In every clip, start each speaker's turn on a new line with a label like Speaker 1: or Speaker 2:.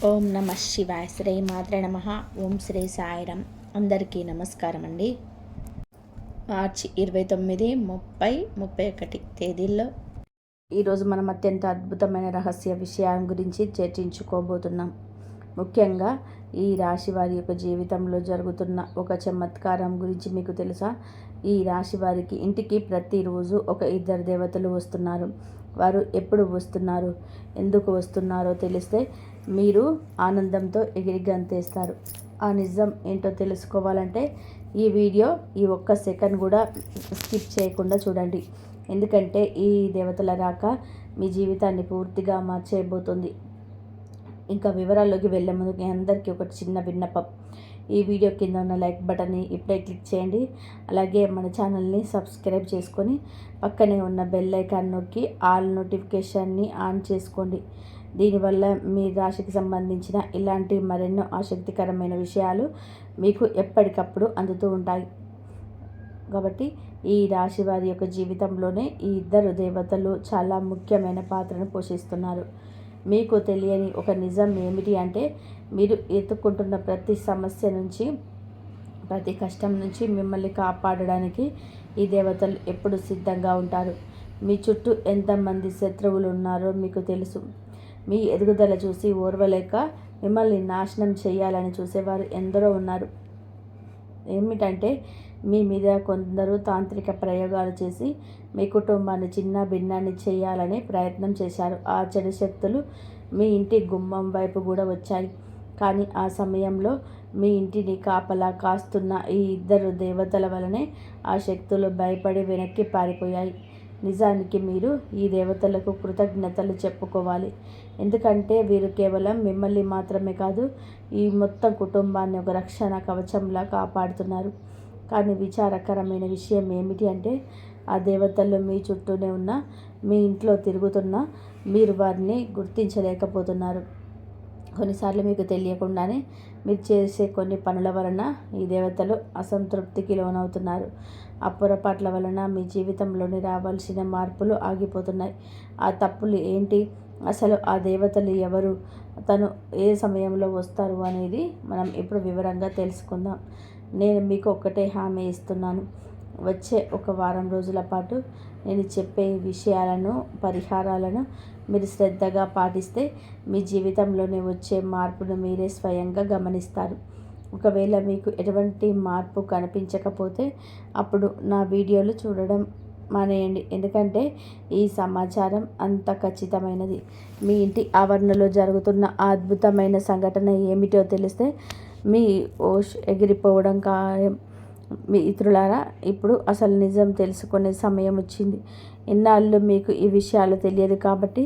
Speaker 1: ఓం నమ శివాయ. శ్రీ మాత్రే నమ. ఓం శ్రీ సాయిరం. అందరికీ నమస్కారం అండి. మార్చి 29, 30, 31 తేదీల్లో ఈరోజు మనం అత్యంత అద్భుతమైన రహస్య విషయం గురించి చర్చించుకోబోతున్నాం. ముఖ్యంగా ఈ రాశి వారి యొక్క జీవితంలో జరుగుతున్న ఒక చమత్కారం గురించి మీకు తెలుసా? ఈ రాశి వారికి ఇంటికి ప్రతిరోజు ఒక ఇద్దరు దేవతలు వస్తున్నారు. వారు ఎప్పుడు వస్తున్నారు, ఎందుకు వస్తున్నారో తెలిస్తే మీరు ఆనందంతో ఎగిరి గంతేస్తారు. ఆ నిజం ఏంటో తెలుసుకోవాలంటే ఈ వీడియో ఈ ఒక్క సెకండ్ కూడా స్కిప్ చేయకుండా చూడండి. ఎందుకంటే ఈ దేవతల రాక మీ జీవితాన్ని పూర్తిగా మార్చేయబోతుంది. ఇంకా వివరాల్లోకి వెళ్ళే ముందు మీ అందరికీ ఒక చిన్న విన్నపం. ఈ వీడియో కింద ఉన్న లైక్ బటన్ని ఇప్పుడే క్లిక్ చేయండి. అలాగే మన ఛానల్ని సబ్స్క్రైబ్ చేసుకొని పక్కనే ఉన్న బెల్ ఐకాన్ నొక్కి ఆల్ నోటిఫికేషన్ని ఆన్ చేసుకోండి. దీనివల్ల మీ రాశికి సంబంధించిన ఇలాంటి మరెన్నో ఆసక్తికరమైన విషయాలు మీకు ఎప్పటికప్పుడు అందుతూ ఉంటాయి. కాబట్టి ఈ రాశి వారి యొక్క జీవితంలోనే ఈ ఇద్దరు దేవతలు చాలా ముఖ్యమైన పాత్రను పోషిస్తున్నారు. మీకు తెలియని ఒక నిజం ఏమిటి అంటే, మీరు ఎత్తుకుంటున్న ప్రతి సమస్య నుంచి, ప్రతి కష్టం నుంచి మిమ్మల్ని కాపాడడానికి ఈ దేవతలు ఎప్పుడు సిద్ధంగా ఉంటారు. మీ చుట్టూ ఎంతమంది శత్రువులు ఉన్నారో మీకు తెలుసు. మీ ఎదుగుదల చూసి ఓర్వలేక మిమ్మల్ని నాశనం చేయాలని చూసేవారు ఎందరో ఉన్నారు. ఏమిటంటే, మీ మీద కొందరు తాంత్రిక ప్రయోగాలు చేసి మీ కుటుంబాన్ని చిన్న భిన్నాన్ని చేయాలని ప్రయత్నం చేశారు. ఆ చెడు శక్తులు మీ ఇంటి గుమ్మం వైపు కూడా వచ్చాయి. కానీ ఆ సమయంలో మీ ఇంటిని కాపలా కాస్తున్న ఈ ఇద్దరు దేవతల వలనే ఆ శక్తులు భయపడి వెనక్కి పారిపోయాయి. నిజానికి మీరు ఈ దేవతలకు కృతజ్ఞతలు చెప్పుకోవాలి. ఎందుకంటే వీరు కేవలం మిమ్మల్ని మాత్రమే కాదు, ఈ మొత్తం కుటుంబాన్ని ఒక రక్షణ కవచంలా కాపాడుతున్నారు. కానీ విచారకరమైన విషయం ఏమిటి అంటే, ఆ దేవతలు మీ చుట్టూనే ఉన్న, మీ ఇంట్లో తిరుగుతున్నా మీరు వారిని గుర్తించలేకపోతున్నారు. కొన్నిసార్లు మీకు తెలియకుండానే మీరు చేసే కొన్ని పనుల వలన ఈ దేవతలు అసంతృప్తికి లోనవుతున్నారు. ఆ పొరపాట్ల వలన మీ జీవితంలోని రావాల్సిన మార్పులు ఆగిపోతున్నాయి. ఆ తప్పులు ఏంటి, అసలు ఆ దేవతలు ఎవరు, తను ఏ సమయంలో వస్తారు అనేది మనం ఇప్పుడు వివరంగా తెలుసుకుందాం. నేను మీకు ఒక్కటే హామీ ఇస్తున్నాను. వచ్చే ఒక వారం రోజుల పాటు నేను చెప్పే విషయాలను, పరిహారాలను మీరు శ్రద్ధగా పాటిస్తే మీ జీవితంలోనే వచ్చే మార్పును మీరే స్వయంగా గమనిస్తారు. ఒకవేళ మీకు ఎటువంటి మార్పు కనిపించకపోతే అప్పుడు నా వీడియోలు చూడడం మానేయండి. ఎందుకంటే ఈ సమాచారం అంత ఖచ్చితమైనది. మీ ఇంటి ఆవరణలో జరుగుతున్న ఆ అద్భుతమైన సంఘటన ఏమిటో తెలిస్తే మీ ఓష్ ఎగిరిపోవడం ఖాయం. మీ ఇతరులారా, ఇప్పుడు అసలు నిజం తెలుసుకునే సమయం వచ్చింది. ఇన్నాళ్ళు మీకు ఈ విషయాలు తెలియదు కాబట్టి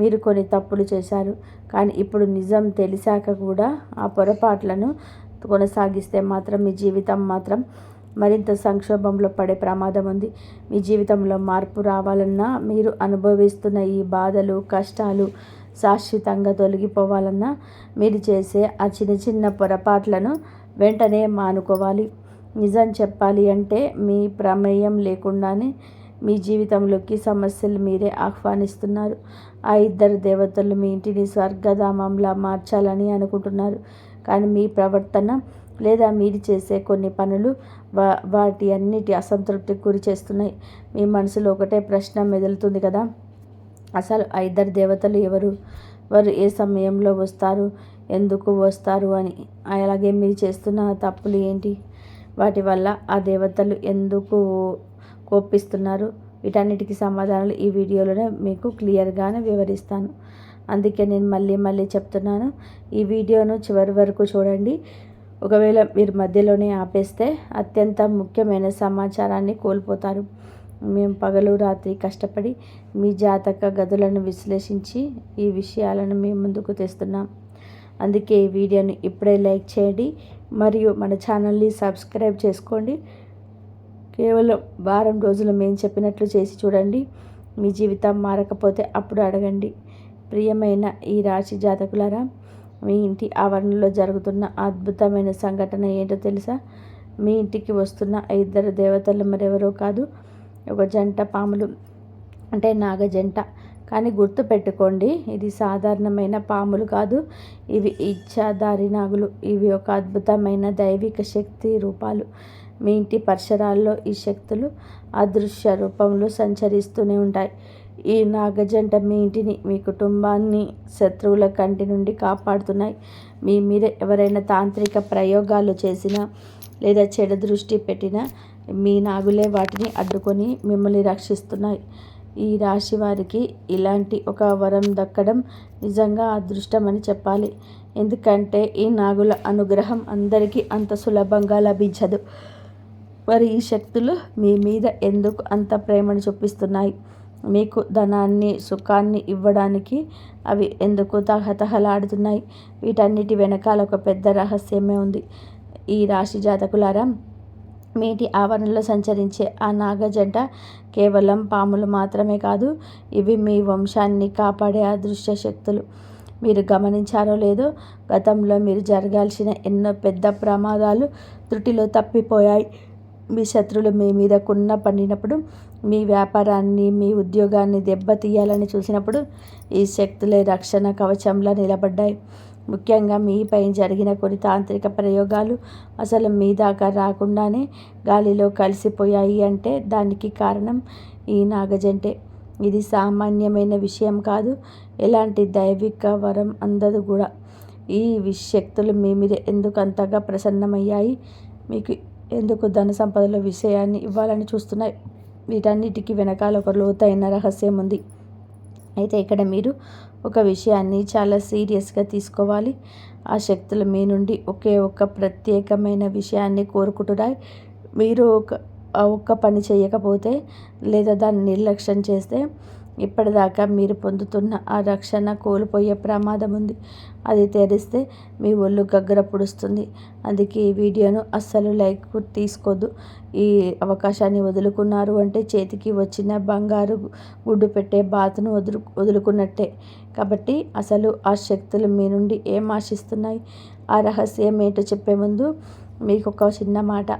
Speaker 1: మీరు కొన్ని తప్పులు చేశారు. కానీ ఇప్పుడు నిజం తెలిసాక కూడా ఆ పొరపాట్లను కొనసాగిస్తే మాత్రం మీ జీవితం మాత్రం మరింత సంక్షోభంలో పడే ప్రమాదం ఉంది. మీ జీవితంలో మార్పు రావాలన్నా, మీరు అనుభవిస్తున్న ఈ బాధలు, కష్టాలు శాశ్వతంగా తొలగిపోవాలన్నా మీరు చేసే ఆ చిన్న చిన్న పొరపాట్లను వెంటనే మానుకోవాలి. నిజం చెప్పాలి అంటే, మీ ప్రమేయం లేకుండానే మీ జీవితంలోకి సమస్యలు మీరే ఆహ్వానిస్తున్నారు. ఆ ఇద్దరు దేవతలు మీ ఇంటిని స్వర్గధామంలా మార్చాలని అనుకుంటున్నారు. కానీ మీ ప్రవర్తన లేదా మీరు చేసే కొన్ని పనులు వాటి అన్నిటి అసంతృప్తికి గురి చేస్తున్నాయి. మీ మనసులో ఒకటే ప్రశ్న మెదులుతుంది కదా, అసలు ఆ ఇద్దరు దేవతలు ఎవరు, వారు ఏ సమయంలో వస్తారు, ఎందుకు వస్తారు అని. అలాగే మీరు చేస్తున్న తప్పులు ఏంటి, వాటి వల్ల ఆ దేవతలు ఎందుకు కోపిస్తున్నారు, వీటన్నిటికీ సమాధానాలు ఈ వీడియోలోనే మీకు క్లియర్గానే వివరిస్తాను. అందుకే నేను మళ్ళీ చెప్తున్నాను, ఈ వీడియోను చివరి వరకు చూడండి. ఒకవేళ మీరు మధ్యలోనే ఆపేస్తే అత్యంత ముఖ్యమైన సమాచారాన్ని కోల్పోతారు. మేము పగలు రాత్రి కష్టపడి మీ జాతక గదులను విశ్లేషించి ఈ విషయాలను మీ ముందుకు తెస్తున్నాం. అందుకే ఈ వీడియోని ఇప్పుడే లైక్ చేయండి మరియు మన ఛానల్ని సబ్స్క్రైబ్ చేసుకోండి. కేవలం వారం రోజులు మేము చెప్పినట్లు చేసి చూడండి. మీ జీవితం మారకపోతే అప్పుడు అడగండి. ప్రియమైన ఈ రాశి జాతకులారా, మీ ఇంటి ఆవరణలో జరుగుతున్న అద్భుతమైన సంఘటన ఏంటో తెలుసా? మీ ఇంటికి వస్తున్న ఇద్దరు దేవతలు మరెవరో కాదు, ఒక జంట పాములు, అంటే నాగ జంట. కానీ గుర్తుపెట్టుకోండి, ఇది సాధారణమైన పాములు కాదు, ఇవి ఇచ్ఛాధారి నాగులు. ఇవి ఒక అద్భుతమైన దైవిక శక్తి రూపాలు. మీ ఇంటి పరిసరాల్లో ఈ శక్తులు అదృశ్య రూపంలో సంచరిస్తూనే ఉంటాయి. ఈ నాగజంట మీ ఇంటిని, మీ కుటుంబాన్ని శత్రువుల కంటి నుండి కాపాడుతున్నాయి. మీ మీద ఎవరైనా తాంత్రిక ప్రయోగాలు చేసినా లేదా చెడు దృష్టి పెట్టినా మీ నాగులే వాటిని అడ్డుకొని మిమ్మల్ని రక్షిస్తున్నాయి. ఈ రాశి వారికి ఇలాంటి ఒక వరం దక్కడం నిజంగా అదృష్టం అని చెప్పాలి. ఎందుకంటే ఈ నాగుల అనుగ్రహం అందరికీ అంత సులభంగా లభించదు. మరి ఈ శక్తులు మీ మీద ఎందుకు అంత ప్రేమను చూపిస్తున్నాయి? మీకు ధనాన్ని, సుఖాన్ని ఇవ్వడానికి అవి ఎందుకు తహతహలాడుతున్నాయి? వీటన్నిటి వెనకాల ఒక పెద్ద రహస్యమే ఉంది. ఈ రాశి జాతకులారా, మీ ఇంటి ఆవరణలో సంచరించే ఆ నాగజంట కేవలం పాములు మాత్రమే కాదు, ఇవి మీ వంశాన్ని కాపాడే అదృశ్య శక్తులు. మీరు గమనించారో లేదో, గతంలో మీరు జరగాల్సిన ఎన్నో పెద్ద ప్రమాదాలు త్రుటిలో తప్పిపోయాయి. మీ శత్రువులు మీ మీద కున్న పడినప్పుడు, మీ వ్యాపారాన్ని, మీ ఉద్యోగాన్ని దెబ్బతీయాలని చూసినప్పుడు ఈ శక్తులే రక్షణ కవచంలా నిలబడ్డాయి. ముఖ్యంగా మీపై జరిగిన కొన్ని తాంత్రిక ప్రయోగాలు అసలు మీ దాకా రాకుండానే గాలిలో కలిసిపోయాయి అంటే దానికి కారణం ఈ నాగజంటే. ఇది సామాన్యమైన విషయం కాదు, ఎలాంటి దైవిక వరం అందదు కూడా. ఈ శక్తులు మీ మీద ఎందుకు అంతగా ప్రసన్నమయ్యాయి? మీకు ఎందుకు ధన సంపదల విషయాన్ని ఇవ్వాలని చూస్తున్నాయి? వీటన్నిటికీ వెనకాల ఒక లోతైన రహస్యం ఉంది. అయితే ఇక్కడ మీరు ఒక విషయాన్ని చాలా సీరియస్గా తీసుకోవాలి. ఆ శక్తులు మీ నుండి ఒకే ఒక్క ప్రత్యేకమైన విషయాన్ని కోరుకుంటున్నాయి. మీరు ఒక్క పని చేయకపోతే లేదా దాన్ని నిర్లక్ష్యం చేస్తే ఇప్పటిదాకా మీరు పొందుతున్న ఆ రక్షణ కోల్పోయే ప్రమాదం ఉంది. అది తెరిస్తే మీ ఒళ్ళు గగ్గర పొడుస్తుంది. అందుకే ఈ వీడియోను అస్సలు లైక్ తీసుకోవద్దు. ఈ అవకాశాన్ని వదులుకున్నారు అంటే చేతికి వచ్చిన బంగారు గుడ్డు పెట్టే బాతును వదులుకున్నట్టే. కాబట్టి అసలు ఆ శక్తులు మీ నుండి ఏం ఆశిస్తున్నాయి? ఆ రహస్యం ఏంటో చెప్పే ముందు మీకు ఒక చిన్న మాట.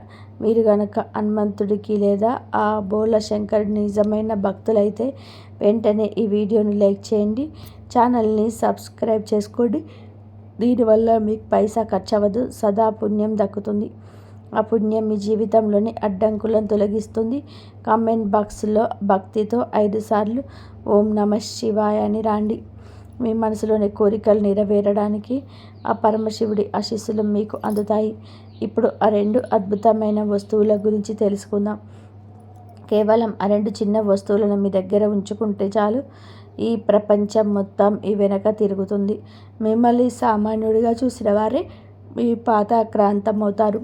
Speaker 1: మీరు కనుక హనుమంతుడికి లేదా ఆ బోల శంకరుడి నిజమైన భక్తులైతే వెంటనే ఈ వీడియోని లైక్ చేయండి, ఛానల్ని సబ్స్క్రైబ్ చేసుకోండి. దీనివల్ల మీకు పైసా ఖర్చు అవ్వదు, సదా పుణ్యం దక్కుతుంది. ఆ పుణ్యం మీ జీవితంలోని అడ్డంకులను తొలగిస్తుంది. కామెంట్ బాక్స్లో భక్తితో 5 సార్లు ఓం నమః శివాయ అని రాండి. మీ మనసులోని కోరికలు నెరవేరడానికి ఆ పరమశివుడి ఆశీస్సులు మీకు అందుతాయి. ఇప్పుడు ఆ 2 అద్భుతమైన వస్తువుల గురించి తెలుసుకుందాం. కేవలం ఆ 2 చిన్న వస్తువులను మీ దగ్గర ఉంచుకుంటే చాలు, ఈ ప్రపంచం మొత్తం ఈ వెనక తిరుగుతుంది. మిమ్మల్ని సామాన్యుడిగా చూసిన వారే మీ పాతాక్రాంతమవుతారు.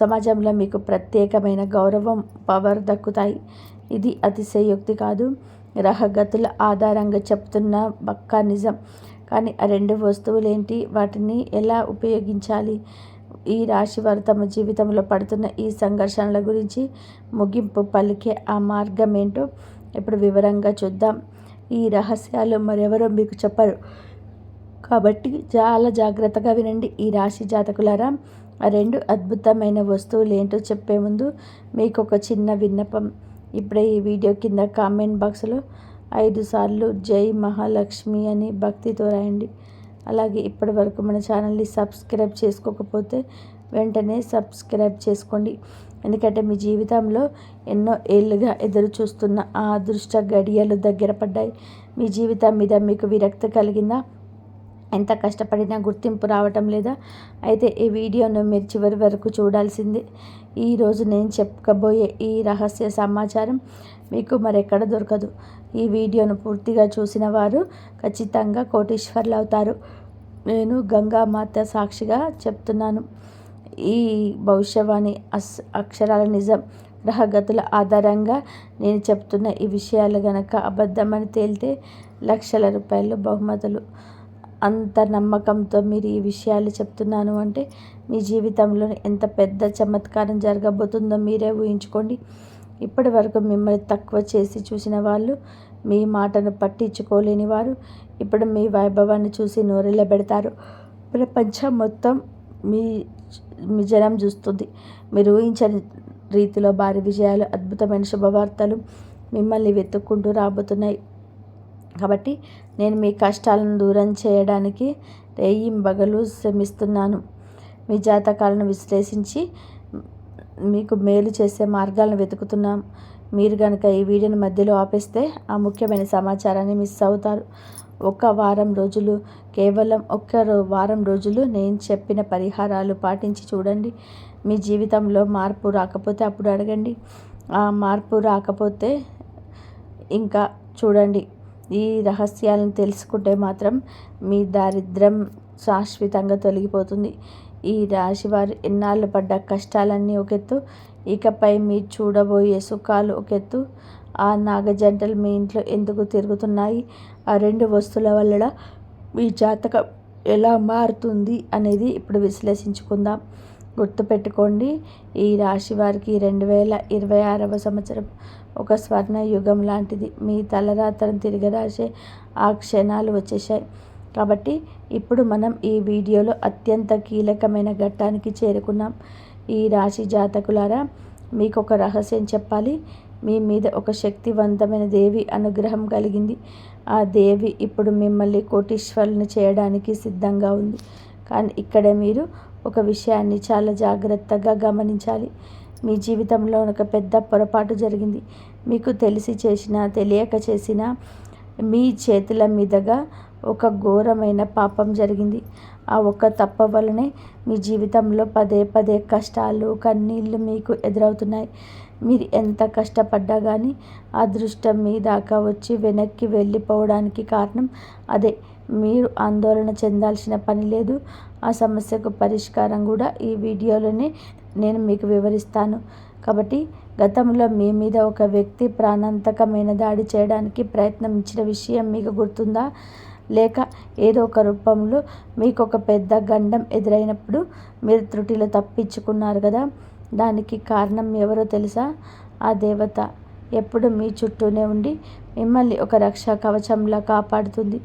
Speaker 1: సమాజంలో మీకు ప్రత్యేకమైన గౌరవం, పవర్ దక్కుతాయి. ఇది అతిశయోక్తి కాదు, గ్రహగతుల ఆధారంగా చెప్తున్న పక్కా నిజం. కానీ ఆ 2 వస్తువులు ఏంటి? వాటిని ఎలా ఉపయోగించాలి? ఈ రాశి వారు తమ జీవితంలో పడుతున్న ఈ సంఘర్షణల గురించి ముగింపు పలికే ఆ మార్గం ఏంటో ఇప్పుడు వివరంగా చూద్దాం. ఈ రహస్యాలు మరెవరో మీకు చెప్పరు, కాబట్టి చాలా జాగ్రత్తగా వినండి. ఈ రాశి జాతకులారా, ఆ 2 అద్భుతమైన వస్తువులు ఏంటో చెప్పే ముందు మీకు ఒక చిన్న విన్నపం. ఇప్పుడే ఈ వీడియో కింద కామెంట్ బాక్స్లో 5 సార్లు జై మహాలక్ష్మి అని భక్తితో రాయండి. అలాగే ఇప్పటి వరకు మన ఛానల్ని సబ్స్క్రైబ్ చేసుకోకపోతే వెంటనే సబ్స్క్రైబ్ చేసుకోండి. ఎందుకంటే మీ జీవితంలో ఎన్నో ఏళ్ళుగా ఎదురు చూస్తున్న ఆ అదృష్ట గడియలు దగ్గర పడ్డాయి. మీ జీవితం మీద మీకు విరక్తి కలిగిందా? ఎంత కష్టపడినా గుర్తింపు రావటం లేదా? అయితే ఈ వీడియోను మీరు చివరి వరకు చూడాల్సిందే. ఈరోజు నేను చెప్పబోయే ఈ రహస్య సమాచారం మీకు మరెక్కడ దొరకదు. ఈ వీడియోను పూర్తిగా చూసిన వారు ఖచ్చితంగా కోటీశ్వర్లు అవుతారు. నేను గంగామాత సాక్షిగా చెప్తున్నాను. ఈ భవిష్యవాణి అక్షరాల నిజం. గ్రహగతుల ఆధారంగా నేను చెప్తున్న ఈ విషయాలు గనక అబద్ధమని తేలితే లక్షల రూపాయలు బహుమతులు. అంత నమ్మకంతో మీరు ఈ విషయాలు చెప్తున్నాను అంటే మీ జీవితంలో ఎంత పెద్ద చమత్కారం జరగబోతుందో మీరే ఊహించుకోండి. ఇప్పటి వరకు మిమ్మల్ని తక్కువ చేసి చూసిన వాళ్ళు, మీ మాటను పట్టించుకోలేని వారు ఇప్పుడు మీ వైభవాన్ని చూసి నోరెళ్ళబెడతారు. ప్రపంచం మొత్తం మీ జనం చూస్తుంది. మీరు ఊహించని రీతిలో భారీ విజయాలు, అద్భుతమైన శుభవార్తలు మిమ్మల్ని వెతుక్కుంటూ రాబోతున్నాయి. కాబట్టి నేను మీ కష్టాలను దూరం చేయడానికి రేయింబగలు శ్రమిస్తున్నాను. మీ జాతకాలను విశ్లేషించి మీకు మేలు చేసే మార్గాలను వెతుకుతున్నాం. మీరు కనుక ఈ వీడియోని మధ్యలో ఆపేస్తే ఆ ముఖ్యమైన సమాచారాన్ని మిస్ అవుతారు. కేవలం వారం రోజులు నేను చెప్పిన పరిహారాలు పాటించి చూడండి. మీ జీవితంలో మార్పు రాకపోతే అప్పుడు అడగండి. ఆ మార్పు రాకపోతే ఇంకా చూడండి. ఈ రహస్యాలను తెలుసుకుంటే మాత్రం మీ దారిద్ర్యం శాశ్వతంగా తొలగిపోతుంది. ఈ రాశివారు ఎన్నాళ్ళు పడ్డ కష్టాలన్నీ ఒక ఎత్తు, ఇకపై మీరు చూడబోయే సుఖాలు ఒక ఎత్తు. ఆ నాగజంటలు మీ ఇంట్లో ఎందుకు తిరుగుతున్నాయి, ఆ 2 వస్తువుల వల్ల మీ జాతకం ఎలా మారుతుంది అనేది ఇప్పుడు విశ్లేషించుకుందాం. గుర్తుపెట్టుకోండి, ఈ రాశి వారికి 2026వ సంవత్సరం ఒక స్వర్ణ యుగం లాంటిది. మీ తలరాతను తిరగరాసే ఆ క్షణాలు వచ్చేసాయి. కాబట్టి ఇప్పుడు మనం ఈ వీడియోలో అత్యంత కీలకమైన ఘట్టానికి చేరుకున్నాం. ఈ రాశి జాతకులారా, మీకు ఒక రహస్యం చెప్పాలి. మీ మీద ఒక శక్తివంతమైన దేవి అనుగ్రహం కలిగింది. ఆ దేవి ఇప్పుడు మిమ్మల్ని కోటీశ్వరులను చేయడానికి సిద్ధంగా ఉంది. కానీ ఇక్కడే మీరు ఒక విషయాన్ని చాలా జాగ్రత్తగా గమనించాలి. మీ జీవితంలో ఒక పెద్ద పొరపాటు జరిగింది. మీకు తెలిసి చేసినా తెలియక చేసినా మీ చేతుల మీదుగా ఒక ఘోరమైన పాపం జరిగింది. ఆ ఒక్క తప్పు వల్లనే మీ జీవితంలో పదే పదే కష్టాలు, కన్నీళ్ళు మీకు ఎదురవుతున్నాయి. మీరు ఎంత కష్టపడ్డా కానీ అదృష్టం మీ దాకా వచ్చి వెనక్కి వెళ్ళిపోవడానికి కారణం అదే. మీరు ఆందోళన చెందాల్సిన పని లేదు. ఆ సమస్యకు పరిష్కారం కూడా ఈ వీడియోలోనే నేను మీకు వివరిస్తాను. కాబట్టి గతంలో మీ మీద ఒక వ్యక్తి ప్రాణాంతకమైన దాడి చేయడానికి ప్రయత్నించిన విషయం మీకు గుర్తుందా? లేక ఏదో ఒక రూపంలో మీకు ఒక పెద్ద గండం ఎదురైనప్పుడు మీరు త్రుటిలో తప్పించుకున్నారు కదా? దానికి కారణం ఎవరో తెలుసా? ఆ దేవత ఎప్పుడు మీ చుట్టూనే ఉండి మిమ్మల్ని ఒక రక్షా కవచంలా కాపాడుతుంది.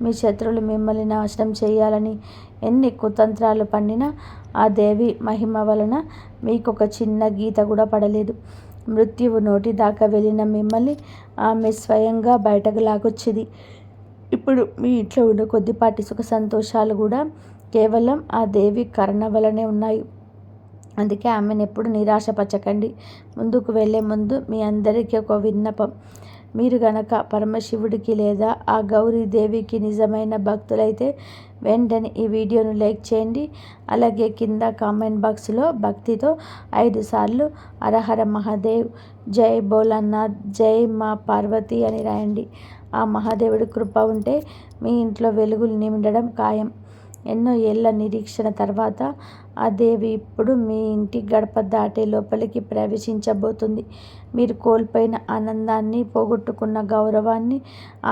Speaker 1: మీ శత్రువులు మిమ్మల్ని నాశనం చేయాలని ఎన్ని కుతంత్రాలు పన్నినా ఆ దేవి మహిమ వలన మీకు ఒక చిన్న గీత కూడా పడలేదు. మృత్యువు నోటి దాకా వెళ్ళిన మిమ్మల్ని ఆమె స్వయంగా బయటకు లాగొచ్చింది. ఇప్పుడు మీ ఇంట్లో ఉన్న కొద్దిపాటి సుఖ సంతోషాలు కూడా కేవలం ఆ దేవి కరుణ వలనే ఉన్నాయి. అందుకే ఆమెను ఎప్పుడు నిరాశపరచకండి. ముందుకు వెళ్ళే ముందు మీ అందరికీ ఒక విన్నపం. మీరు గనక పరమశివుడికి లేదా ఆ గౌరీదేవికి నిజమైన భక్తులైతే వెంటనే ఈ వీడియోను లైక్ చేయండి. అలాగే కింద కామెంట్ బాక్స్లో భక్తితో 5 సార్లు హరహర మహాదేవ్, జై భోలానాథ్, జై మా పార్వతి అని రాయండి. ఆ మహాదేవుడి కృప ఉంటే మీ ఇంట్లో వెలుగులు నిండడం ఖాయం. ఎన్నో ఏళ్ల నిరీక్షణ తర్వాత ఆ దేవి ఇప్పుడు మీ ఇంటి గడప దాటే లోపలికి ప్రవేశించబోతుంది. మీరు కోల్పోయిన ఆనందాన్ని, పోగొట్టుకున్న గౌరవాన్ని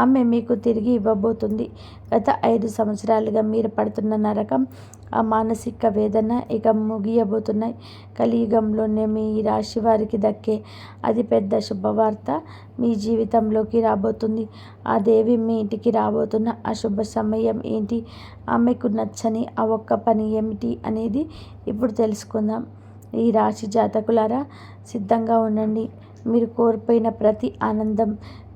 Speaker 1: ఆమె మీకు తిరిగి ఇవ్వబోతుంది. గత 5 సంవత్సరాలుగా మీరు పడుతున్న నరకం, ఆ మానసిక వేదన ఇక ముగియబోతున్నాయి. కలియుగంలోనే మీ రాశి వారికి దక్కే అతిపెద్ద శుభవార్త మీ జీవితంలోకి రాబోతుంది. ఆ దేవి మీ ఇంటికి రాబోతున్న ఆ శుభ సమయం ఏంటి, ఆమెకు నచ్చని ఆ ఒక్క పని ఏమిటి అనేది ఇప్పుడు తెలుసుకుందాం. ఈ రాశి జాతకులారా, సిద్ధంగా ఉండండి. మీరు కోల్పోయిన ప్రతి ఆనందం,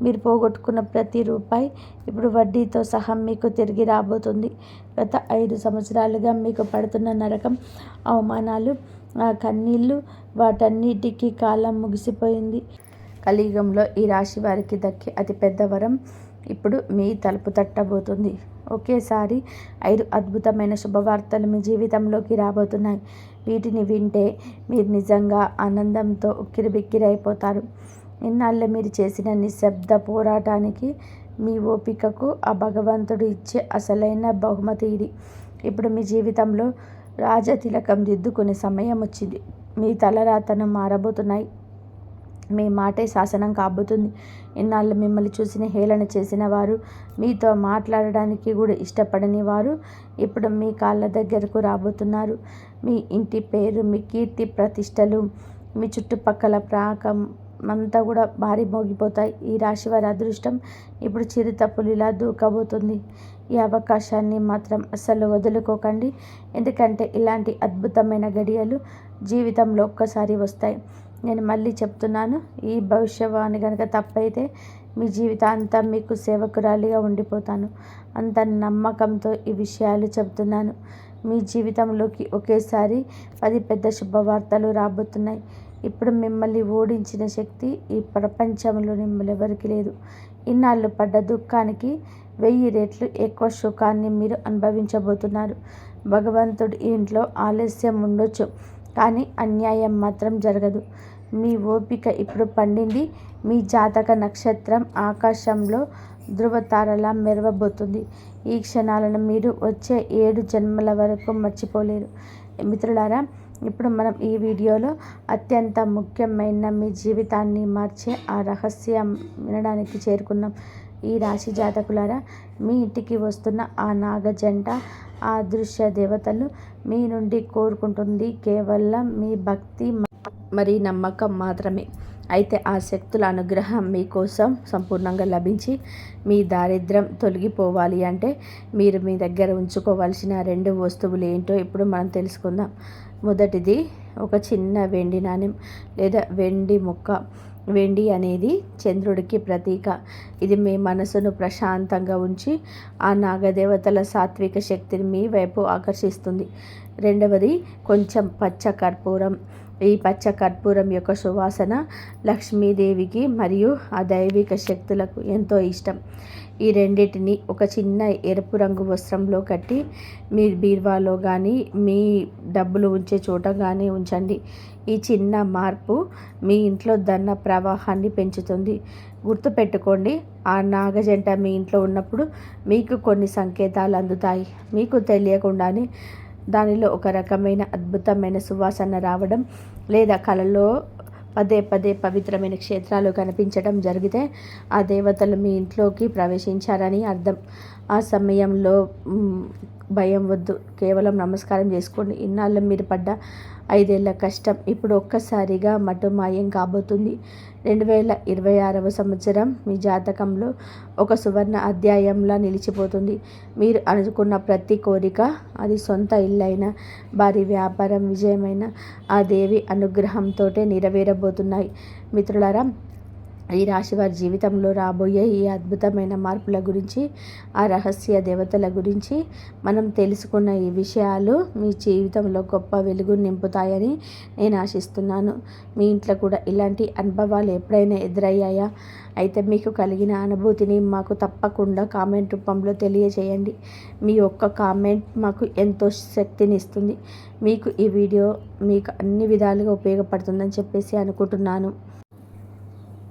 Speaker 1: మీరు పోగొట్టుకున్న ప్రతి రూపాయి ఇప్పుడు వడ్డీతో సహా మీకు తిరిగి రాబోతుంది. గత 5 సంవత్సరాలుగా మీకు పడుతున్న నరకం, అవమానాలు, కన్నీళ్ళు, వాటన్నిటికీ కాలం ముగిసిపోయింది. కలియుగంలో ఈ రాశి వారికి దక్కే అతిపెద్ద వరం ఇప్పుడు మీ తలుపు తట్టబోతుంది. ఒకేసారి 5 అద్భుతమైన శుభవార్తలు మీ జీవితంలోకి రాబోతున్నాయి. వీటిని వింటే మీరు నిజంగా ఆనందంతో ఉక్కిరిబిక్కిరైపోతారు. ఇన్నాళ్ళు మీరు చేసిన నిశ్శబ్ద పోరాటానికి, మీ ఓపికకు ఆ భగవంతుడు ఇచ్చే అసలైన బహుమతి ఇది. ఇప్పుడు మీ జీవితంలో రాజతిలకం దిద్దుకునే సమయం వచ్చింది. మీ తలరాతను మారబోతున్నాయి. మీ మాటే శాసనం కాబోతుంది. ఇన్నాళ్ళు మిమ్మల్ని చూసిన హేళన చేసిన వారు, మీతో మాట్లాడడానికి కూడా ఇష్టపడని వారు ఇప్పుడు మీ కాళ్ళ దగ్గరకు రాబోతున్నారు. మీ ఇంటి పేరు, మీ కీర్తి ప్రతిష్టలు, మీ చుట్టుపక్కల ప్రాకం అంతా కూడా భారీ మోగిపోతాయి. ఈ రాశి వారి అదృష్టం ఇప్పుడు చిరుత పులిలా దూకబోతుంది. ఈ అవకాశాన్ని మాత్రం అస్సలు వదులుకోకండి. ఎందుకంటే ఇలాంటి అద్భుతమైన గడియలు జీవితంలో ఒక్కసారి వస్తాయి. నేను మళ్ళీ చెప్తున్నాను, ఈ భవిష్యవాణి కనుక తప్పైతే మీ జీవితాంతం మీకు సేవకురాలిగా ఉండిపోతాను. అంత నమ్మకంతో ఈ విషయాలు చెబుతున్నాను. మీ జీవితంలోకి ఒకేసారి 10 పెద్ద శుభవార్తలు రాబోతున్నాయి. ఇప్పుడు మిమ్మల్ని ఓడించిన శక్తి ఈ ప్రపంచంలో మిమ్మల్నెవరికి లేదు. ఇన్నాళ్ళు పడ్డ దుఃఖానికి 1000 రెట్లు ఎక్కువ సుఖాన్ని మీరు అనుభవించబోతున్నారు. భగవంతుడి ఇంట్లో ఆలస్యం ఉండొచ్చు, కానీ అన్యాయం మాత్రం జరగదు. మీ ఓపిక ఇప్పుడు పండింది. మీ జాతక నక్షత్రం ఆకాశంలో ధృవతారలా మెరవబోతుంది. ఈ క్షణాలను మీరు వచ్చే 7 జన్మల వరకు మర్చిపోలేరు. మిత్రులారా, ఇప్పుడు మనం ఈ వీడియోలో అత్యంత ముఖ్యమైన మీ జీవితాన్ని మార్చే ఆ రహస్యం వినడానికి చేరుకున్నాం. ఈ రాశి జాతకులారా, మీ ఇంటికి వస్తున్న ఆ నాగ జంట, ఆ అదృశ్య దేవతలు మీ నుండి కోరుకుంటుంది కేవలం మీ భక్తి మరి నమ్మకం మాత్రమే. అయితే ఆ శక్తుల అనుగ్రహం మీకోసం సంపూర్ణంగా లభించి మీ దారిద్ర్యం తొలగిపోవాలి అంటే మీరు మీ దగ్గర ఉంచుకోవాల్సిన 2 వస్తువులు ఏంటో ఇప్పుడు మనం తెలుసుకుందాం. మొదటిది ఒక చిన్న వెండి నాణెం లేదా వెండి ముక్క. వెండి అనేది చంద్రుడికి ప్రతీక. ఇది మీ మనసును ప్రశాంతంగా ఉంచి ఆ నాగదేవతల సాత్విక శక్తిని మీ వైపు ఆకర్షిస్తుంది. రెండవది కొంచెం పచ్చ కర్పూరం. ఈ పచ్చ కర్పూరం యొక్క సువాసన లక్ష్మీదేవికి మరియు ఆ దైవిక శక్తులకు ఎంతో ఇష్టం. ఈ రెండింటిని ఒక చిన్న ఎరుపు రంగు వస్త్రంలో కట్టి మీ బీరువాలో కానీ మీ డబ్బులు ఉంచే చోట కానీ ఉంచండి. ఈ చిన్న మార్పు మీ ఇంట్లో ధన ప్రవాహాన్ని పెంచుతుంది. గుర్తుపెట్టుకోండి, ఆ నాగజంట మీ ఇంట్లో ఉన్నప్పుడు మీకు కొన్ని సంకేతాలు అందుతాయి. మీకు తెలియకుండానే దానిలో ఒక రకమైన అద్భుతమైన సువాసన రావడం లేదా కలలో పదే పదే పవిత్రమైన క్షేత్రాలు కనిపించడం జరిగితే ఆ దేవతలు మీ ఇంట్లోకి ప్రవేశించారని అర్థం. ఆ సమయంలో భయం వద్దు, కేవలం నమస్కారం చేసుకోండి. ఇన్నాళ్ళు మీరు పడ్డ 5 ఏళ్ల కష్టం ఇప్పుడు ఒక్కసారిగా మటుమాయం కాబోతుంది. 2026వ సంవత్సరం మీ జాతకంలో ఒక సువర్ణ అధ్యాయంలా నిలిచిపోతుంది. మీరు అనుకున్న ప్రతి కోరిక, అది సొంత ఇల్లైనా, భారీ వ్యాపారం విజయమైన ఆ దేవి అనుగ్రహంతోటే నెరవేరబోతున్నాయి. మిత్రులారా, ఈ రాశి వారి జీవితంలో రాబోయే ఈ అద్భుతమైన మార్పుల గురించి, ఆ రహస్య దేవతల గురించి మనం తెలుసుకున్న ఈ విషయాలు మీ జీవితంలో గొప్ప వెలుగు నింపుతాయని నేను ఆశిస్తున్నాను. మీ ఇంట్లో కూడా ఇలాంటి అనుభవాలు ఎప్పుడైనా ఎదురయ్యాయా? అయితే మీకు కలిగిన అనుభూతిని మాకు తప్పకుండా కామెంట్ రూపంలో తెలియజేయండి. మీ ఒక్క కామెంట్ మాకు ఎంతో శక్తిని ఇస్తుంది. మీకు ఈ వీడియో మీకు అన్ని విధాలుగా ఉపయోగపడుతుందని చెప్పేసి అనుకుంటున్నాను.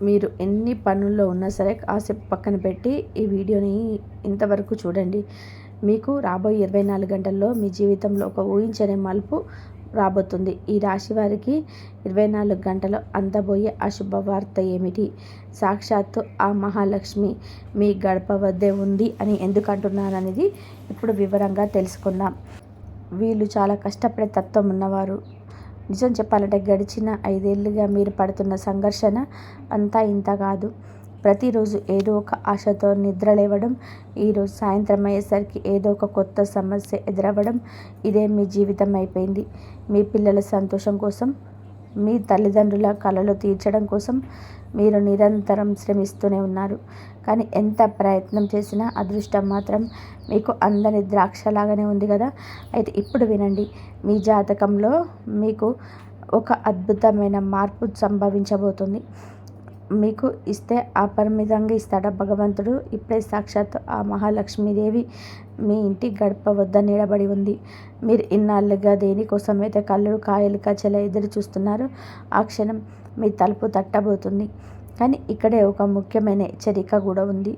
Speaker 1: మీరు ఎన్ని పనుల్లో ఉన్నా సరే కాసేపు పక్కన పెట్టి ఈ వీడియోని ఇంతవరకు చూడండి. మీకు రాబోయే 24 గంటల్లో మీ జీవితంలో ఒక ఊహించని మలుపు రాబోతుంది. ఈ రాశి వారికి 24 గంటలు అందబోయే ఆ శుభవార్త ఏమిటి? సాక్షాత్తు ఆ మహాలక్ష్మి మీ గడప వద్దే ఉంది అని ఎందుకు అంటున్నారనేది ఇప్పుడు వివరంగా తెలుసుకుందాం. వీళ్ళు చాలా కష్టపడే తత్వం ఉన్నవారు. నిజం చెప్పాలంటే గడిచిన 5 ఏళ్ళుగా మీరు పడుతున్న సంఘర్షణ అంతా ఇంత కాదు. ప్రతిరోజు ఏదో ఒక ఆశతో నిద్రలేవడం, ఈరోజు సాయంత్రం అయ్యేసరికి ఏదో ఒక కొత్త సమస్య ఎదురవ్వడం, ఇదే మీ జీవితం అయిపోయింది. మీ పిల్లల సంతోషం కోసం, మీ తల్లిదండ్రుల కలలు తీర్చడం కోసం మీరు నిరంతరం శ్రమిస్తూనే ఉన్నారు. కానీ ఎంత ప్రయత్నం చేసినా అదృష్టం మాత్రం మీకు అందని ద్రాక్షలాగానే ఉంది కదా. అయితే ఇప్పుడు వినండి, మీ జాతకంలో మీకు ఒక అద్భుతమైన మార్పు సంభవించబోతుంది. మీకు ఇస్తే అపరిమితంగా ఇస్తాడా భగవంతుడు? ఇప్పుడే సాక్షాత్ ఆ మహాలక్ష్మీదేవి మీ ఇంటి గడప వద్ద నిలబడి ఉంది. మీరు ఇన్నాళ్ళుగా దేనికోసమైతే కళ్ళు కాయలు కచ్చలా ఎదురు చూస్తున్నారో ఆ క్షణం మీ తలుపు తట్టబోతుంది. కానీ ఇక్కడే ఒక ముఖ్యమైన హెచ్చరిక కూడా ఉంది.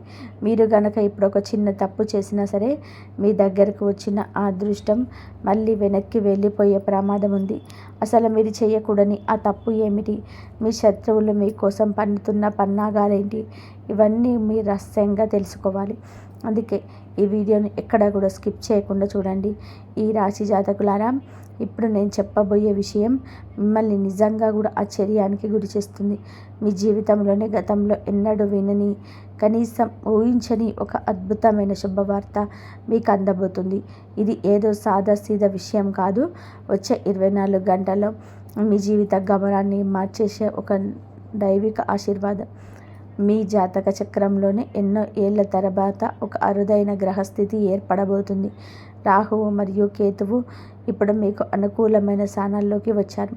Speaker 1: మీరు గనక ఇప్పుడు ఒక చిన్న తప్పు చేసినా సరే మీ దగ్గరకు వచ్చిన ఆ అదృష్టం మళ్ళీ వెనక్కి వెళ్ళిపోయే ప్రమాదం ఉంది. అసలు మీరు చేయకూడని ఆ తప్పు ఏమిటి? మీ శత్రువులు మీకోసం పన్నుతున్న పన్నాగాలేంటి? ఇవన్నీ మీరు రహస్యంగా తెలుసుకోవాలి. అందుకే ఈ వీడియోని ఎక్కడా కూడా స్కిప్ చేయకుండా చూడండి. ఈ రాశి జాతకులారా, ఇప్పుడు నేను చెప్పబోయే విషయం మిమ్మల్ని నిజంగా కూడా ఆశ్చర్యానికి గురి చేస్తుంది. మీ జీవితంలోనే గతంలో ఎన్నడూ వినని, కనీసం ఊహించని ఒక అద్భుతమైన శుభవార్త మీకు అందబోతుంది. ఇది ఏదో సాదాసీదా విషయం కాదు. వచ్చే 24 గంటల్లో మీ జీవిత గమనాన్ని మార్చేసే ఒక దైవిక ఆశీర్వాదం. మీ జాతక చక్రంలోనే ఎన్నో ఏళ్ల తర్వాత ఒక అరుదైన గ్రహస్థితి ఏర్పడబోతుంది. రాహువు మరియు కేతువు ఇప్పుడు మీకు అనుకూలమైన స్థానాల్లోకి వచ్చారు.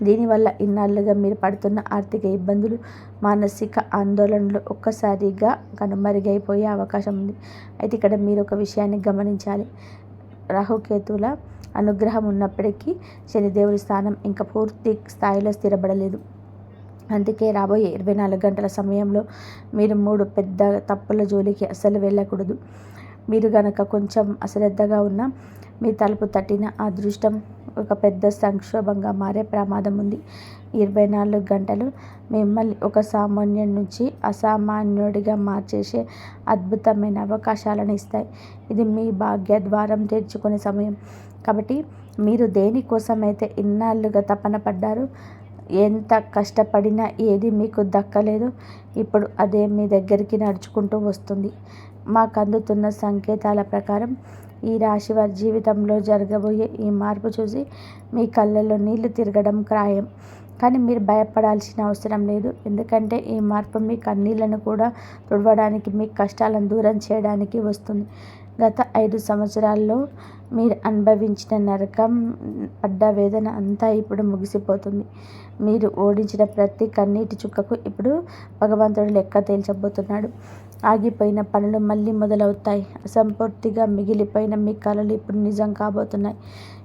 Speaker 1: దీనివల్ల ఇన్నాళ్ళుగా మీరు పడుతున్న ఆర్థిక ఇబ్బందులు, మానసిక ఆందోళనలు ఒక్కసారిగా కనుమరుగైపోయే అవకాశం ఉంది. అయితే ఇక్కడ మీరు ఒక విషయాన్ని గమనించాలి. రాహుకేతువుల అనుగ్రహం ఉన్నప్పటికీ శనిదేవుడి స్థానం ఇంకా పూర్తి స్థాయిలో స్థిరపడలేదు. అందుకే రాబోయే 24 గంటల సమయంలో మీరు 3 పెద్ద తప్పుల జోలికి అస్సలు వెళ్ళకూడదు. మీరు గనక కొంచెం అశ్రద్ధగా ఉన్నా మీ తలుపు తట్టిన అదృష్టం ఒక పెద్ద సంక్షోభంగా మారే ప్రమాదం ఉంది. 24 గంటలు మిమ్మల్ని ఒక సామాన్యుడి నుంచి అసామాన్యుడిగా మార్చేసే అద్భుతమైన అవకాశాలను ఇస్తాయి. ఇది మీ భాగ్య ద్వారం తెరుచుకునే సమయం. కాబట్టి మీరు దేనికోసమైతే ఇన్నాళ్ళుగా తపన పడ్డారు, ఎంత కష్టపడినా ఏది మీకు దక్కలేదు, ఇప్పుడు అదే మీ దగ్గరికి నడుచుకుంటూ వస్తుంది. మాకు అందుతున్న సంకేతాల ప్రకారం ఈ రాశి వారి జీవితంలో జరగబోయే ఈ మార్పు చూసి మీ కళ్ళల్లో నీళ్లు తిరగడం ఖాయం. కానీ మీరు భయపడాల్సిన అవసరం లేదు. ఎందుకంటే ఈ మార్పు మీ కన్నీళ్లను కూడా తుడవడానికి, మీ కష్టాలను దూరం చేయడానికి వస్తుంది. గత 5 సంవత్సరాల్లో మీరు అనుభవించిన నరకం, పడ్డ వేదన అంతా ఇప్పుడు ముగిసిపోతుంది. మీరు ఓడించిన ప్రతి కన్నీటి చుక్కకు ఇప్పుడు భగవంతుడు లెక్క తేల్చబోతున్నాడు. ఆగిపోయిన పనులు మళ్ళీ మొదలవుతాయి. అసంపూర్తిగా మిగిలిపోయిన మీ కలలు ఇప్పుడు నిజం కాబోతున్నాయి.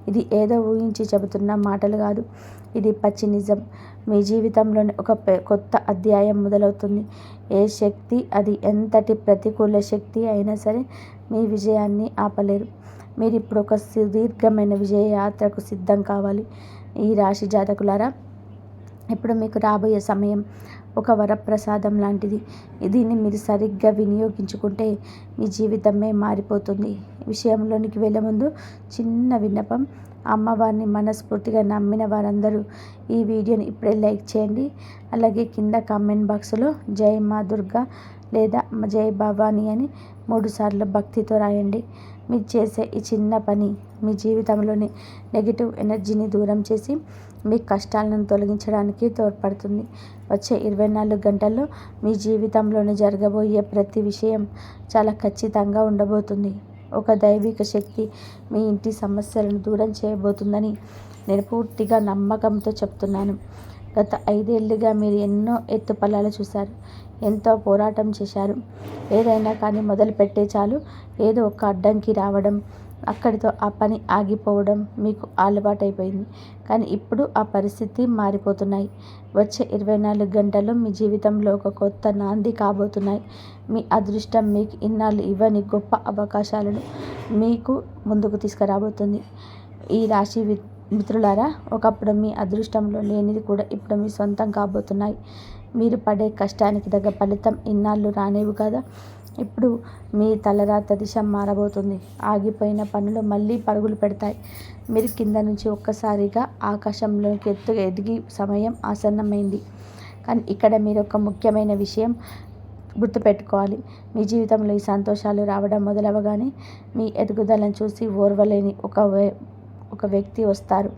Speaker 1: ఇది ఏదో ఊహించి చెబుతున్న మాటలు కాదు, ఇది పచ్చి నిజం. మీ జీవితంలోని ఒక కొత్త అధ్యాయం మొదలవుతుంది. ఏ శక్తి, అది ఎంతటి ప్రతికూల శక్తి అయినా సరే మీ విజయాన్ని ఆపలేరు. మీరు ఇప్పుడు ఒక సుదీర్ఘమైన విజయ యాత్రకు సిద్ధం కావాలి. ఈ రాశి జాతకులారా, ఇప్పుడు మీకు రాబోయే సమయం ఒక వరప్రసాదం లాంటిది. దీన్ని మీరు సరిగ్గా వినియోగించుకుంటే మీ జీవితమే మారిపోతుంది. విషయంలోనికి వెళ్ళే ముందు చిన్న విన్నపం. అమ్మవారిని మనస్ఫూర్తిగా నమ్మిన వారందరూ ఈ వీడియోని ఇప్పుడే లైక్ చేయండి. అలాగే కింద కామెంట్ బాక్స్లో జై మా దుర్గా లేదా జై భవానీ అని 3 సార్లు భక్తితో రాయండి. మీరు చేసే ఈ చిన్న పని మీ జీవితంలోని నెగిటివ్ ఎనర్జీని దూరం చేసి మీ కష్టాలను తొలగించడానికి తోడ్పడుతుంది. వచ్చే 24 గంటల్లో మీ జీవితంలోని జరగబోయే ప్రతి విషయం చాలా ఖచ్చితంగా ఉండబోతుంది. ఒక దైవిక శక్తి మీ ఇంటి సమస్యలను దూరం చేయబోతుందని నేను పూర్తిగా నమ్మకంతో చెప్తున్నాను. గత 5 ఏళ్లుగా మీరు ఎన్నో ఎత్తుపల్లాలు చూశారు, ఎంతో పోరాటం చేశారు. ఏదైనా కానీ మొదలుపెట్టే చాలు ఏదో ఒక అడ్డంకి రావడం, అక్కడితో ఆ పని ఆగిపోవడం మీకు అలవాటైపోయింది. కానీ ఇప్పుడు ఆ పరిస్థితి మారిపోతున్నాయి. వచ్చే 24 గంటల్లో మీ జీవితంలో ఒక కొత్త నాంది కాబోతున్నాయి. మీ అదృష్టం మీకు ఇన్నాళ్ళు ఇవ్వని గొప్ప అవకాశాలను మీకు ముందుకు తీసుకురాబోతుంది. ఈ రాశి మిత్రులారా, ఒకప్పుడు మీ అదృష్టంలో లేనిది కూడా ఇప్పుడు మీ సొంతం కాబోతున్నాయి. మీరు పడే కష్టానికి తగ్గ ఫలితం ఇన్నాళ్ళు రానేవు కదా. ఇప్పుడు మీ తలరాత దిశ మారబోతుంది. ఆగిపోయిన పనులు మళ్ళీ పరుగులు పెడతాయి. మీరు కింద నుంచి ఒక్కసారిగా ఆకాశంలోకి ఎదిగి సమయం ఆసన్నమైంది. కానీ ఇక్కడ మీరు ఒక ముఖ్యమైన విషయం గుర్తుపెట్టుకోవాలి. మీ జీవితంలో ఈ సంతోషాలు రావడం మొదలవగానే మీ ఎదుగుదలను చూసి ఓర్వలేని ఒక వ్యక్తి వస్తారు.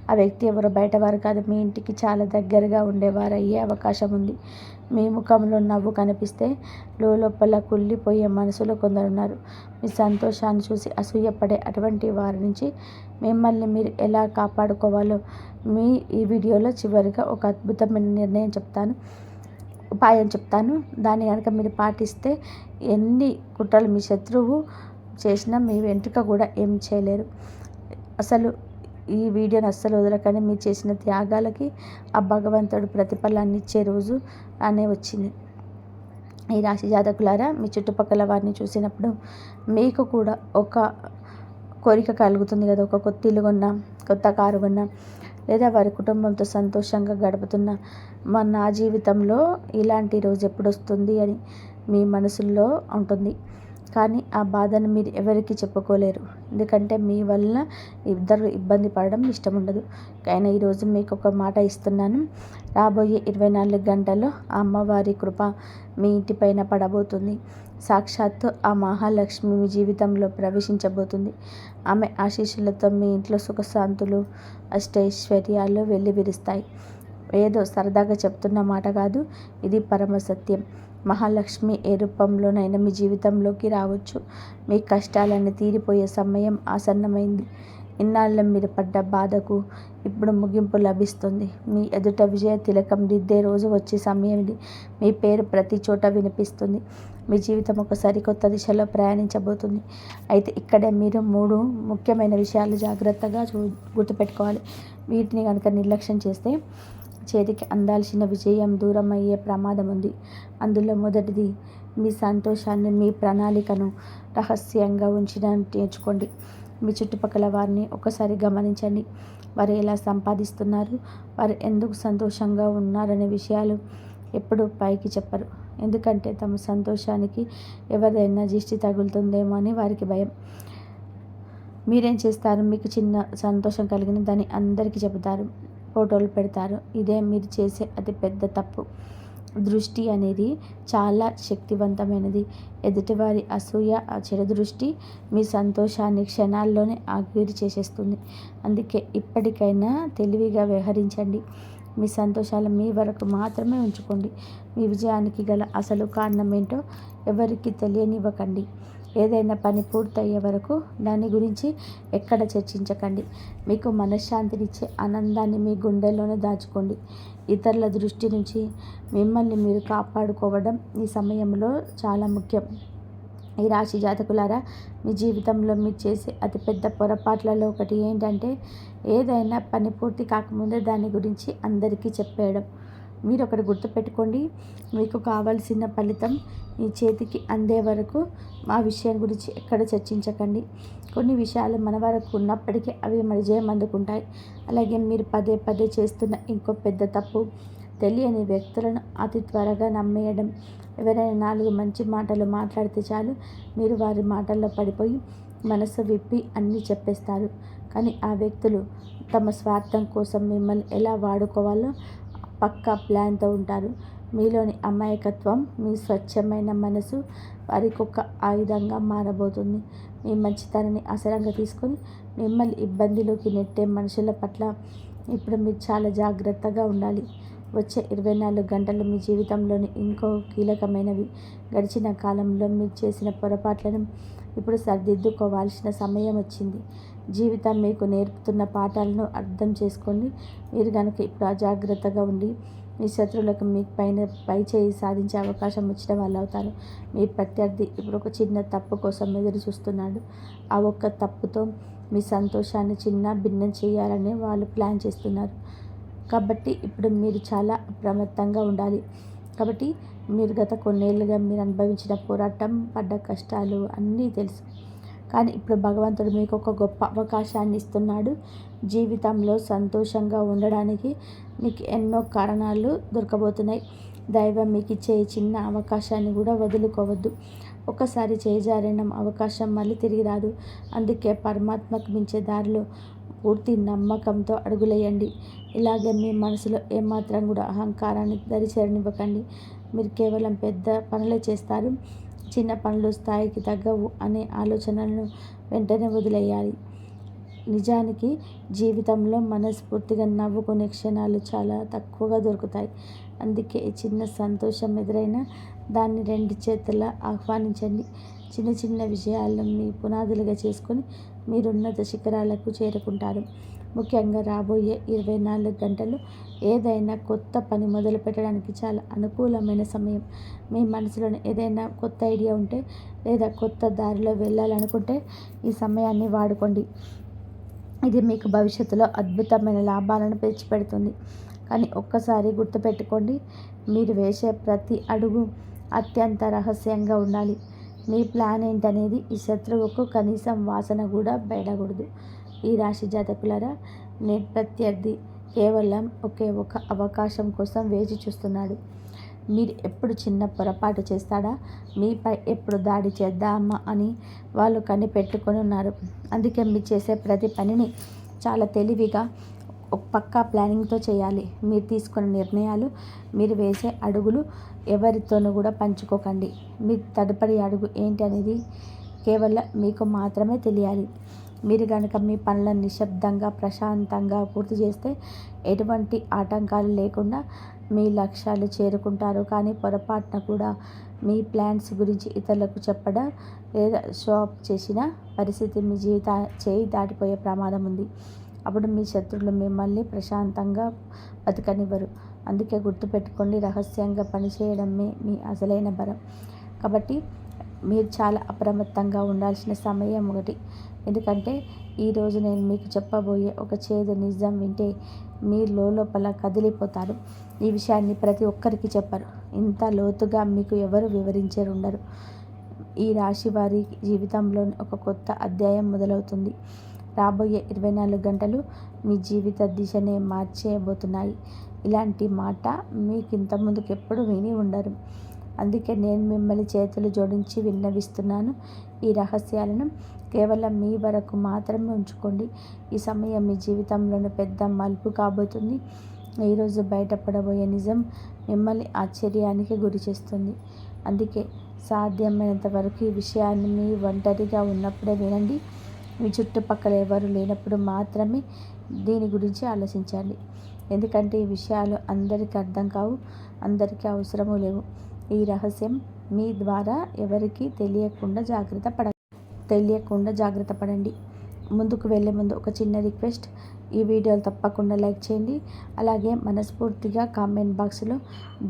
Speaker 1: ఆ వ్యక్తి ఎవరో బయటవారు కాదు, మీ ఇంటికి చాలా దగ్గరగా ఉండేవారు అయ్యే అవకాశం ఉంది. మీ ముఖంలో నవ్వు కనిపిస్తే లోపల కుళ్ళిపోయే మనసులో కొందరున్నారు. మీ సంతోషాన్ని చూసి అసూయపడే అటువంటి వారి నుంచి మిమ్మల్ని మీరు ఎలా కాపాడుకోవాలో ఈ వీడియోలో చివరిగా ఒక అద్భుతమైన ఉపాయం చెప్తాను. దాన్ని కనుక మీరు పాటిస్తే ఎన్ని కుట్రలు మీ శత్రువు చేసినా మీ వెంట్రుక కూడా ఏం చేయలేరు. అసలు ఈ వీడియోని అస్సలు వదలకండి. మీరు చేసిన త్యాగాలకి ఆ భగవంతుడు ప్రతిఫలాన్ని ఇచ్చే రోజు అనే వచ్చింది. ఈ రాశి జాతకులారా, మీ చుట్టుపక్కల వారిని చూసినప్పుడు మీకు కూడా ఒక కోరిక కలుగుతుంది కదా. ఒక కొత్త ఇల్లు కొన్నా, కొత్త కారు కొన్నా, లేదా వారి కుటుంబంతో సంతోషంగా గడుపుతున్నా నా జీవితంలో ఇలాంటి రోజు ఎప్పుడు వస్తుంది అని మీ మనసుల్లో ఉంటుంది. కానీ ఆ బాధను మీరు ఎవరికి చెప్పుకోలేరు. ఎందుకంటే మీ వల్ల ఇద్దరు ఇబ్బంది పడడం ఇష్టం ఉండదు. కానీ ఈరోజు మీకు ఒక మాట ఇస్తున్నాను. రాబోయే 24 గంటల్లో ఆ అమ్మవారి కృప మీ ఇంటిపైన పడబోతుంది. సాక్షాత్తు ఆ మహాలక్ష్మి మీ జీవితంలో ప్రవేశించబోతుంది. ఆమె ఆశీస్సులతో మీ ఇంట్లో సుఖశాంతులు, అష్టైశ్వర్యాలు వెల్లివిరుస్తాయి. ఏదో సరదాగా చెప్తున్న మాట కాదు, ఇది పరమ సత్యం. మహాలక్ష్మి ఏ రూపంలోనైనా మీ జీవితంలోకి రావచ్చు. మీ కష్టాలన్నీ తీరిపోయే సమయం ఆసన్నమైంది. ఇన్నాళ్ళు మీరు పడ్డ బాధకు ఇప్పుడు ముగింపు లభిస్తుంది. మీ ఎదుట విజయ తిలకం దిద్దే రోజు వచ్చే సమయం ఇది. మీ పేరు ప్రతి చోట వినిపిస్తుంది. మీ జీవితం ఒక సరికొత్త దిశలో ప్రయాణించబోతుంది. అయితే ఇక్కడే మీరు 3 ముఖ్యమైన విషయాలు జాగ్రత్తగా గుర్తుపెట్టుకోవాలి. వీటిని కనుక నిర్లక్ష్యం చేస్తే చేతికి అందాల్సిన విజయం దూరం అయ్యే ప్రమాదం ఉంది. అందులో మొదటిది, మీ సంతోషాన్ని, మీ ప్రణాళికను రహస్యంగా ఉంచడం నేర్చుకోండి. మీ చుట్టుపక్కల వారిని ఒకసారి గమనించండి. వారు ఎలా సంపాదిస్తున్నారు, వారు ఎందుకు సంతోషంగా ఉన్నారనే విషయాలు ఎప్పుడు పైకి చెప్పరు. ఎందుకంటే తమ సంతోషానికి ఎవరైనా దిష్టి తగులుతుందేమో అని వారికి భయం. మీరేం చేస్తారు? మీకు చిన్న సంతోషం కలిగిన దాన్ని అందరికీ చెబుతారు, ఫోటోలు పెడతారు. ఇదే మీరు చేసే అతి పెద్ద తప్పు. దృష్టి అనేది చాలా శక్తివంతమైనది. ఎదుటివారి అసూయ, చెడు దృష్టి మీ సంతోషాన్ని క్షణాల్లోనే ఆవిరి చేసేస్తుంది. అందుకే ఇప్పటికైనా తెలివిగా వ్యవహరించండి. మీ సంతోషాలు మీ వరకు మాత్రమే ఉంచుకోండి. మీ విజయానికి గల అసలు కారణం ఏంటో ఎవరికి తెలియనివ్వకండి. ఏదైనా పని పూర్తయ్యే వరకు దాని గురించి ఎక్కడ చర్చించకండి. మీకు మనశ్శాంతినిచ్చే ఆనందాన్ని మీ గుండెల్లోనే దాచుకోండి. ఇతరుల దృష్టి నుంచి మిమ్మల్ని మీరు కాపాడుకోవడం ఈ సమయంలో చాలా ముఖ్యం. ఈ రాశి జాతకులారా, మీ జీవితంలో మీరు చేసే అతిపెద్ద పొరపాట్లలో ఒకటి ఏంటంటే ఏదైనా పని పూర్తి కాకముందే దాని గురించి అందరికీ చెప్పేయడం. మీరు ఒకటి గుర్తుపెట్టుకోండి, మీకు కావలసిన ఫలితం మీ చేతికి అందే వరకు ఆ విషయం గురించి ఎక్కడ చర్చించకండి. కొన్ని విషయాలు మన వరకు ఉన్నప్పటికీ అవి మన విజయం అందుకుంటాయి. అలాగే మీరు పదే పదే చేస్తున్న ఇంకో పెద్ద తప్పు, తెలియని వ్యక్తులను అతి త్వరగా నమ్మేయడం. ఎవరైనా 4 మంచి మాటలు మాట్లాడితే చాలు, మీరు వారి మాటల్లో పడిపోయి మనసు విప్పి అన్నీ చెప్పేస్తారు. కానీ ఆ వ్యక్తులు తమ స్వార్థం కోసం మిమ్మల్ని ఎలా వాడుకోవాలో పక్కా ప్లాన్తో ఉంటారు. మీలోని అమాయకత్వం, మీ స్వచ్ఛమైన మనసు వారికొక ఆయుధంగా మారబోతుంది. మీ మంచితనాన్ని ఆసరాగా తీసుకొని మిమ్మల్ని ఇబ్బందిలోకి నెట్టే మనుషుల పట్ల ఇప్పుడు మీరు చాలా జాగ్రత్తగా ఉండాలి. వచ్చే 24 గంటలు మీ జీవితంలోని ఇంకో కీలకమైనవి. గడిచిన కాలంలో మీరు చేసిన పొరపాట్లను ఇప్పుడు సరిదిద్దుకోవాల్సిన సమయం వచ్చింది. జీవితం మీకు నేర్పుతున్న పాఠాలను అర్థం చేసుకోండి. మీరు కనుక ఇప్పుడు అజాగ్రత్తగా ఉండి మీ శత్రువులకు మీ పై చేయి సాధించే అవకాశం వచ్చిన వాళ్ళు అవుతారు. మీ ప్రత్యర్థి ఇప్పుడు ఒక చిన్న తప్పు కోసం ఎదురు చూస్తున్నాడు. ఆ ఒక్క తప్పుతో మీ సంతోషాన్ని చిన్న భిన్నం చేయాలని వాళ్ళు ప్లాన్ చేస్తున్నారు. కాబట్టి ఇప్పుడు మీరు చాలా అప్రమత్తంగా ఉండాలి. కాబట్టి మీరు గత కొన్నేళ్ళుగా మీరు అనుభవించిన పోరాటం, పడ్డ కష్టాలు అన్నీ తెలుసు. కానీ ఇప్పుడు భగవంతుడు మీకు ఒక గొప్ప అవకాశాన్ని ఇస్తున్నాడు. జీవితంలో సంతోషంగా ఉండడానికి మీకు ఎన్నో కారణాలు దొరకబోతున్నాయి. దైవం మీకు ఇచ్చే ఈ చిన్న అవకాశాన్ని కూడా వదులుకోవద్దు. ఒకసారి చేజారిన అవకాశం మళ్ళీ తిరిగి రాదు. అందుకే పరమాత్మకు మించే దారిలో పూర్తి నమ్మకంతో అడుగులేయండి. ఇలాగే మీ మనసులో ఏమాత్రం కూడా అహంకారాన్ని దరిచేరనివ్వకండి. మీరు కేవలం పెద్ద పనులే చేస్తారు, చిన్న పనులు స్థాయికి తగ్గవు అనే ఆలోచనలను వెంటనే వదిలేయాలి. నిజానికి జీవితంలో మనస్ఫూర్తిగా నవ్వుకునే క్షణాలు చాలా తక్కువగా దొరుకుతాయి. అందుకే ఈ చిన్న సంతోషం ఎదురైనా దాన్ని 2 చేతులా ఆహ్వానించండి. చిన్న చిన్న విజయాలను మీ పునాదులుగా చేసుకొని మీరు ఉన్నత శిఖరాలకు చేరుకుంటారు. ముఖ్యంగా రాబోయే 24 గంటలు ఏదైనా కొత్త పని మొదలు పెట్టడానికి చాలా అనుకూలమైన సమయం. మీ మనసులోని ఏదైనా కొత్త ఐడియా ఉంటే లేదా కొత్త దారిలో వెళ్ళాలనుకుంటే ఈ సమయాన్ని వాడుకోండి. ఇది మీకు భవిష్యత్తులో అద్భుతమైన లాభాలను తెచ్చిపెడుతుంది. కానీ ఒక్కసారి గుర్తుపెట్టుకోండి, మీరు వేసే ప్రతి అడుగు అత్యంత రహస్యంగా ఉండాలి. మీ ప్లాన్ ఏంటనేది ఈ శత్రువుకు కనీసం వాసన కూడా బయటకూడదు. ఈ రాశి జాతకులారా, మీ ప్రత్యర్థి కేవలం ఒకే ఒక అవకాశం కోసం వేచి చూస్తున్నాడు. మీరు ఎప్పుడు చిన్న పొరపాటు చేస్తాడా, మీపై ఎప్పుడు దాడి చేద్దామా అని వాళ్ళు కనిపెట్టుకొని ఉన్నారు. అందుకే మీరు చేసే ప్రతి పనిని చాలా తెలివిగా పక్కా ప్లానింగ్తో చేయాలి. మీరు తీసుకునే నిర్ణయాలు, మీరు వేసే అడుగులు ఎవరితోనూ కూడా పంచుకోకండి. మీ తదుపరి అడుగు ఏంటి అనేది కేవలం మీకు మాత్రమే తెలియాలి. మీరు కనుక మీ పనులను నిశ్శబ్దంగా ప్రశాంతంగా పూర్తి చేస్తే ఎటువంటి ఆటంకాలు లేకుండా మీ లక్ష్యాలు చేరుకుంటారు. కానీ పొరపాటున కూడా మీ ప్లాన్స్ గురించి ఇతరులకు చెప్పడం లేదా షో అప్ చేసిన పరిస్థితి మీ చేయి దాటిపోయే ప్రమాదం ఉంది. అప్పుడు మీ శత్రువులు మిమ్మల్ని ప్రశాంతంగా బతకనివ్వరు. అందుకే గుర్తుపెట్టుకోండి, రహస్యంగా పనిచేయడమే మీ అసలైన బలం. కాబట్టి మీరు చాలా అప్రమత్తంగా ఉండాల్సిన సమయం ఒకటి. ఎందుకంటే ఈరోజు నేను మీకు చెప్పబోయే ఒక చేదు నిజం వింటే మీరు లోపల కదిలిపోతారు. ఈ విషయాన్ని ప్రతి ఒక్కరికి చెప్పరు. ఇంత లోతుగా మీకు ఎవరు వివరించరుండరు. ఈ రాశి వారి జీవితంలో ఒక కొత్త అధ్యాయం మొదలవుతుంది. రాబోయే 24 గంటలు మీ జీవిత దిశనే మార్చేయబోతున్నాయి. ఇలాంటి మాట మీకు ఇంతకుముందుకు ఎప్పుడు విని ఉండరు. అందుకే నేను మిమ్మల్ని చేతులు జోడించి విన్నవిస్తున్నాను. ఈ రహస్యాలను కేవలం మీ వరకు మాత్రమే ఉంచుకోండి. ఈ సమయం మీ జీవితంలోని పెద్ద మలుపు కాబోతుంది. ఈరోజు బయటపడబోయే నిజం మిమ్మల్ని ఆశ్చర్యానికి గురి చేస్తుంది. అందుకే సాధ్యమైనంత వరకు ఈ విషయాన్ని మీ ఒంటరిగా ఉన్నప్పుడే వినండి. మీ చుట్టుపక్కల ఎవరు లేనప్పుడు మాత్రమే దీని గురించి ఆలోచించండి. ఎందుకంటే ఈ విషయాలు అందరికీ అర్థం కావు, అందరికీ అవసరమూ లేవు. ఈ రహస్యం మీ ద్వారా ఎవరికీ తెలియకుండా జాగ్రత్త పడండి. ముందుకు వెళ్ళే ముందు ఒక చిన్న రిక్వెస్ట్, ఈ వీడియోలు తప్పకుండా లైక్ చేయండి. అలాగే మనస్ఫూర్తిగా కామెంట్ బాక్స్లో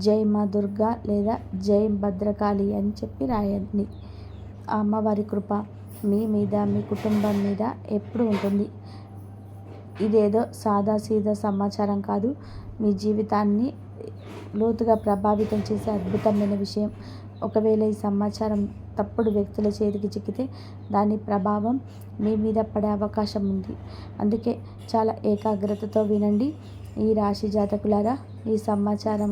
Speaker 1: జై మా దుర్గా లేదా జై భద్రకాళి అని చెప్పి రాయండి. ఆ అమ్మవారి కృప మీ మీద, మీ కుటుంబం మీద ఎప్పుడు ఉంటుంది. ఇదేదో సాదాసీదా సమాచారం కాదు, మీ జీవితాన్ని లోతుగా ప్రభావితం చేసే అద్భుతమైన విషయం. ఒకవేళ ఈ సమాచారం తప్పుడు వ్యక్తుల చేతికి చిక్కితే దాని ప్రభావం మీ మీద పడే అవకాశం ఉంది. అందుకే చాలా ఏకాగ్రతతో వినండి. ఈ రాశి జాతకులారా, ఈ సమాచారం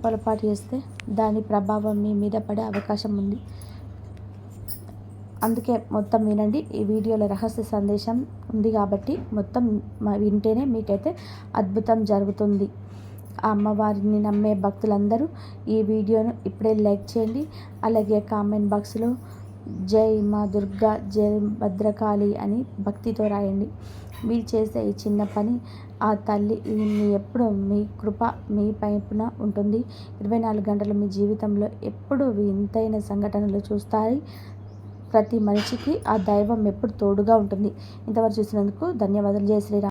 Speaker 1: పొరపాటు చేస్తే దాని ప్రభావం మీ మీద పడే అవకాశం ఉంది. అందుకే మొత్తం వినండి. ఈ వీడియోలో రహస్య సందేశం ఉంది కాబట్టి మొత్తం వింటేనే మీకైతే అద్భుతం జరుగుతుంది. ఆ అమ్మవారిని నమ్మే భక్తులందరూ ఈ వీడియోను ఇప్పుడే లైక్ చేయండి. అలాగే కామెంట్ బాక్స్లో జై మా దుర్గా జై భద్రకాళి అని భక్తితో రాయండి. మీరు చేసే ఈ చిన్న పని ఆ తల్లి ఎప్పుడు మీ కృప మీ పైన ఉంటుంది. 24 గంటలు మీ జీవితంలో ఎప్పుడు వింతైన సంఘటనలు చూస్తాయి. ప్రతి మనిషికి ఆ దైవం ఎప్పుడు తోడుగా ఉంటుంది. ఇంతవరకు చూసినందుకు ధన్యవాదాలు. జై శ్రీరామ్.